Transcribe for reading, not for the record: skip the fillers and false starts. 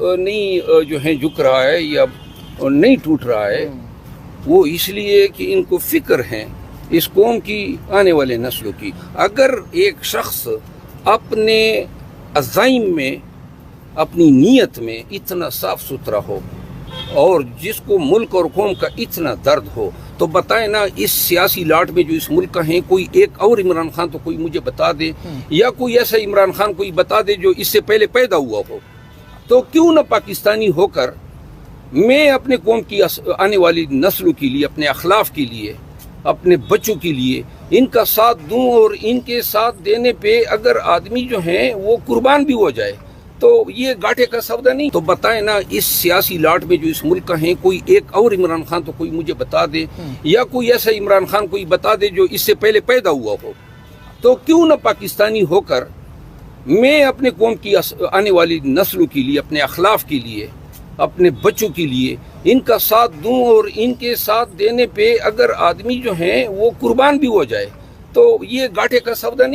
نہیں جو ہے جھک رہا ہے یا نہیں ٹوٹ رہا ہے، وہ اس لیے کہ ان کو فکر ہے اس قوم کی آنے والے نسلوں کی۔ اگر ایک شخص اپنے عزائم میں، اپنی نیت میں اتنا صاف ستھرا ہو اور جس کو ملک اور قوم کا اتنا درد ہو، تو بتائیں نا اس سیاسی لاٹ میں جو اس ملک کا ہیں، کوئی ایک اور عمران خان تو کوئی مجھے بتا دے، یا کوئی ایسا عمران خان کوئی بتا دے جو اس سے پہلے پیدا ہوا ہو۔ تو کیوں نہ پاکستانی ہو کر میں اپنے قوم کی آنے والی نسلوں کے لیے، اپنے اخلاف کے لیے، اپنے بچوں کے لیے ان کا ساتھ دوں، اور ان کے ساتھ دینے پہ اگر آدمی جو ہیں وہ قربان بھی ہو جائے تو یہ گھاٹے کا سودا نہیں۔ تو بتائیں نا اس سیاسی لاٹ میں جو اس ملک کا ہیں، کوئی ایک اور عمران خان تو کوئی مجھے بتا دے، یا کوئی ایسا عمران خان کوئی بتا دے جو اس سے پہلے پیدا ہوا ہو۔ تو کیوں نہ پاکستانی ہو کر میں اپنے قوم کی آنے والی نسلوں کے لیے، اپنے اخلاف کے لیے، اپنے بچوں کے لیے ان کا ساتھ دوں، اور ان کے ساتھ دینے پہ اگر آدمی جو ہیں وہ قربان بھی ہو جائے تو یہ گھاٹے کا سودا نہیں۔